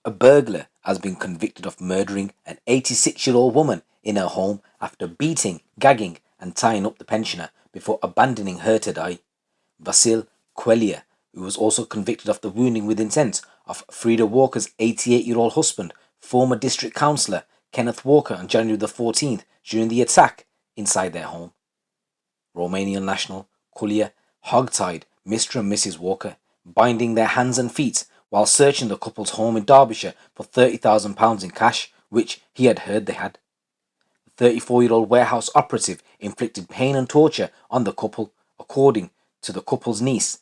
A burglar has been convicted of murdering an 86-year-old woman in her home after beating, gagging, and tying up the pensioner before abandoning her to die. Vasile Culea, who was also convicted of the wounding with intent of Freda Walker's 88-year-old husband, former district councillor Kenneth Walker, on January the 14th during the attack inside their home. Romanian national Culea hog-tied Mr. and Mrs. Walker, binding their hands and feet while searching the couple's home in Derbyshire for £30,000 in cash, which he had heard they had. The 34-year-old warehouse operative inflicted pain and torture on the couple, according to the couple's niece.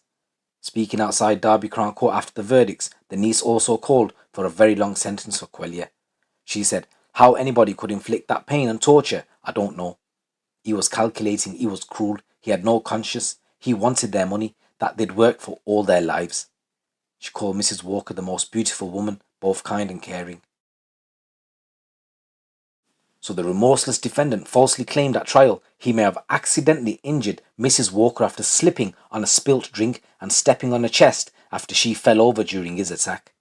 Speaking outside Derby Crown Court after the verdicts, the niece also called for a very long sentence for Culea. She said, "How anybody could inflict that pain and torture, I don't know. He was calculating, he was cruel, he had no conscience, he wanted their money, that they'd worked for all their lives." She called Mrs. Walker the most beautiful woman, both kind and caring. So the remorseless defendant falsely claimed at trial he may have accidentally injured Mrs. Walker after slipping on a spilt drink and stepping on her chest after she fell over during his attack.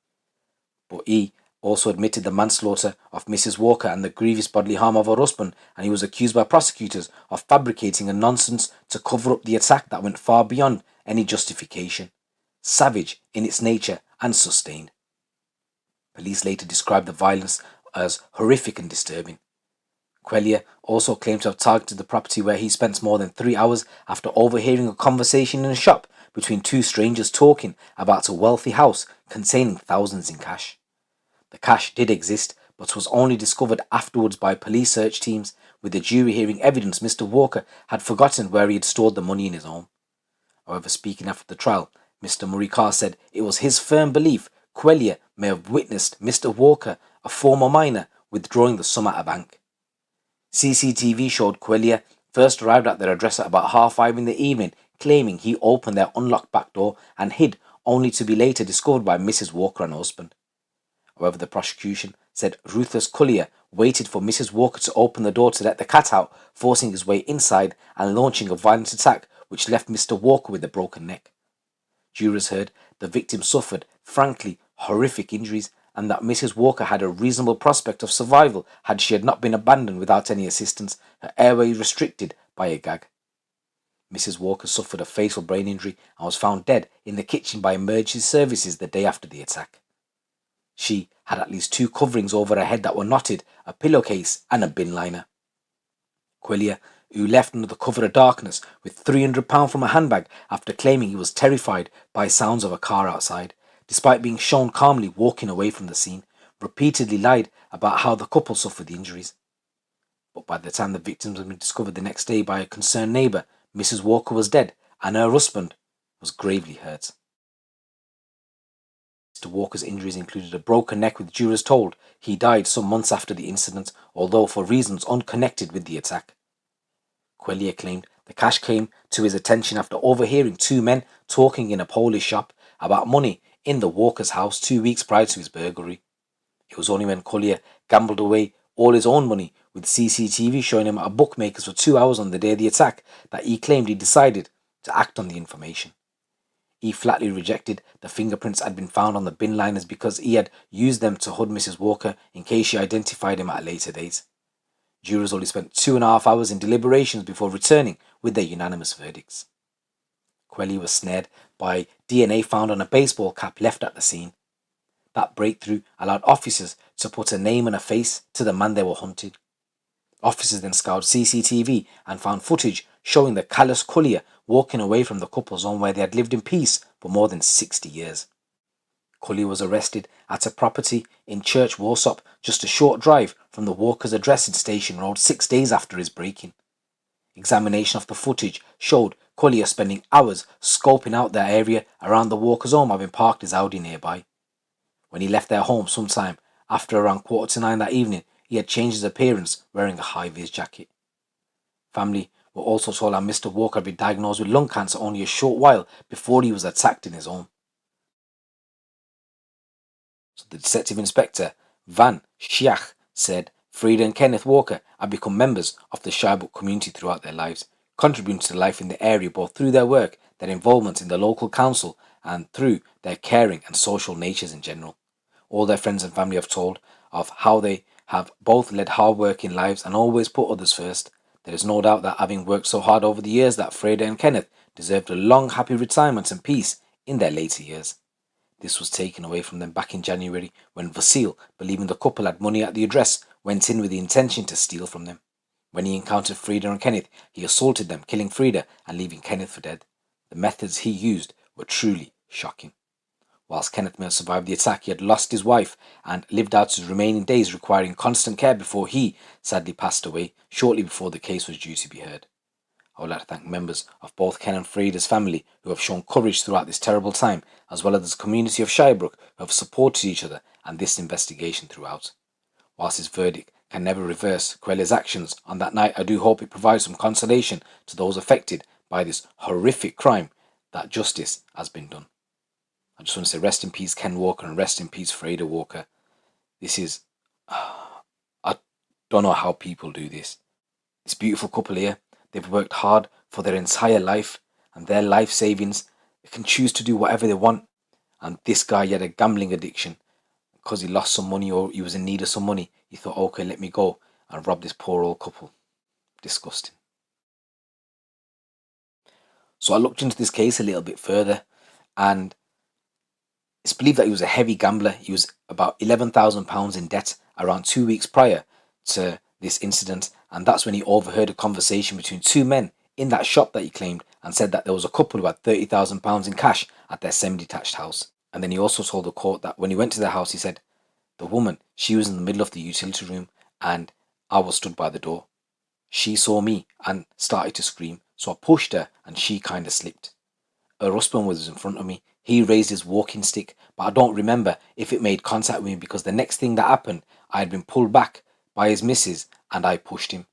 But he also admitted the manslaughter of Mrs. Walker and the grievous bodily harm of her husband, and he was accused by prosecutors of fabricating a nonsense to cover up the attack that went far beyond any justification, savage in its nature and sustained. Police later described the violence as horrific and disturbing. Culea also claimed to have targeted the property where he spent more than 3 hours after overhearing a conversation in a shop between two strangers talking about a wealthy house containing thousands in cash. The cash did exist, but was only discovered afterwards by police search teams, with the jury hearing evidence Mr. Walker had forgotten where he had stored the money in his home. However, speaking after the trial, Mr. Murray Carr said it was his firm belief Culea may have witnessed Mr. Walker, a former miner, withdrawing the sum at a bank. CCTV showed Culea first arrived at their address at about 5:30 in the evening, claiming he opened their unlocked back door and hid, only to be later discovered by Mrs. Walker and her husband. However, the prosecution said ruthless Culea waited for Mrs. Walker to open the door to let the cat out, forcing his way inside and launching a violent attack which left Mr. Walker with a broken neck. Jurors heard the victim suffered, frankly, horrific injuries, and that Mrs. Walker had a reasonable prospect of survival had she not been abandoned without any assistance, her airway restricted by a gag. Mrs. Walker suffered a fatal brain injury and was found dead in the kitchen by emergency services the day after the attack. She had at least 2 coverings over her head that were knotted, a pillowcase and a bin liner. Culea, who left under the cover of darkness with £300 from a handbag after claiming he was terrified by sounds of a car outside, despite being shown calmly walking away from the scene, repeatedly lied about how the couple suffered the injuries. But by the time the victims had been discovered the next day by a concerned neighbour, Mrs. Walker was dead and her husband was gravely hurt. Mr. Walker's injuries included a broken neck, with jurors told he died some months after the incident, although for reasons unconnected with the attack. Culea claimed the cash came to his attention after overhearing 2 men talking in a Polish shop about money in the Walker's house 2 weeks prior to his burglary. It was only when Culea gambled away all his own money, with CCTV showing him at a bookmaker's for 2 hours on the day of the attack, that he claimed he decided to act on the information. He flatly rejected the fingerprints had been found on the bin liners because he had used them to hood Mrs. Walker in case she identified him at a later date. Jurors only spent 2.5 hours in deliberations before returning with their unanimous verdicts. Culea was snared by DNA found on a baseball cap left at the scene. That breakthrough allowed officers to put a name and a face to the man they were hunting. Officers then scoured CCTV and found footage showing the callous Culea walking away from the couple's home where they had lived in peace for more than 60 years. Culea was arrested at a property in Church Warsop, just a short drive from the Walker's address in Station Road, 6 days after his break-in. Examination of the footage showed Culea spending hours scoping out their area around the Walker's home, having parked his Audi nearby. When he left their home sometime after around 9:15 that evening, he had changed his appearance, wearing a high-vis jacket. Family were also told how Mr. Walker had been diagnosed with lung cancer only a short while before he was attacked in his home. So the Detective Inspector Van Schiach said Freda and Kenneth Walker had become members of the Shirebrook community throughout their lives, contributing to life in the area both through their work, their involvement in the local council, and through their caring and social natures in general. all their friends and family have told of how they have both led hard-working lives and always put others first. There is no doubt that having worked so hard over the years that Freda and Kenneth deserved a long, happy retirement and peace in their later years. This was taken away from them back in January when Vasile, believing the couple had money at the address, went in with the intention to steal from them. When he encountered Freda and Kenneth, he assaulted them, killing Freda and leaving Kenneth for dead. The methods he used were truly shocking. Whilst Kenneth may have survived the attack, he had lost his wife and lived out his remaining days requiring constant care before he sadly passed away shortly before the case was due to be heard. I would like to thank members of both Ken and Freda's family who have shown courage throughout this terrible time, as well as the community of Shirebrook who have supported each other and this investigation throughout. Whilst his verdict can never reverse Cuelea's actions on that night, I do hope it provides some consolation to those affected by this horrific crime that justice has been done. I just want to say rest in peace Ken Walker and rest in peace Freda Walker. This is... I don't know how people do this. This beautiful couple here, they've worked hard for their entire life and their life savings. They can choose to do whatever they want. And this guy, he had a gambling addiction. Because he lost some money or he was in need of some money, he thought, okay, let me go and rob this poor old couple. Disgusting. So I looked into this case a little bit further, and it's believed that he was a heavy gambler. He was about £11,000 in debt around 2 weeks prior to this incident, and that's when he overheard a conversation between two men in that shop that he claimed and said that there was a couple who had £30,000 in cash at their semi-detached house. And then he also told the court that when he went to their house, he said, the woman, she was in the middle of the utility room and I was stood by the door. She saw me and started to scream, so I pushed her and she kind of slipped. Her husband was in front of me. He raised his walking stick, but I don't remember if it made contact with me because the next thing that happened, I had been pulled back by his missus and I pushed him.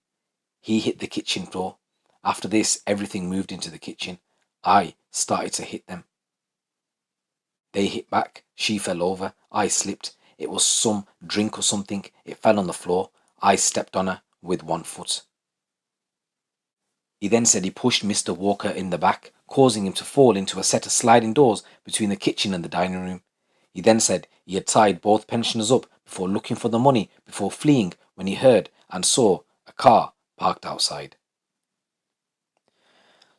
He hit the kitchen floor. After this, everything moved into the kitchen. I started to hit them. They hit back. She fell over. I slipped. It was some drink or something. It fell on the floor. I stepped on her with one foot. He then said he pushed Mr. Walker in the back, causing him to fall into a set of sliding doors between the kitchen and the dining room. He then said he had tied both pensioners up before looking for the money before fleeing when he heard and saw a car parked outside.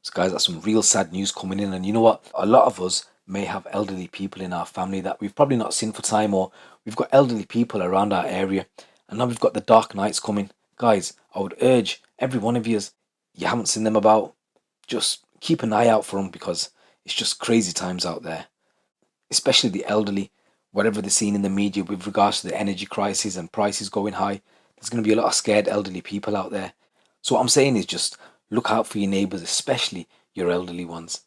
So guys, that's some real sad news coming in, and you know what? A lot of us may have elderly people in our family that we've probably not seen for time, or we've got elderly people around our area, and now we've got the dark nights coming. Guys, I would urge every one of you haven't seen them about, just keep an eye out for them because it's just crazy times out there. Especially the elderly, whatever they're seeing in the media with regards to the energy crisis and prices going high, there's going to be a lot of scared elderly people out there. So what I'm saying is just look out for your neighbours, especially your elderly ones.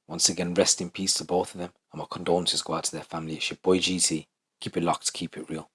Once again, rest in peace to both of them, and my condolences go out to their family. It's your boy GT. Keep it locked, keep it real.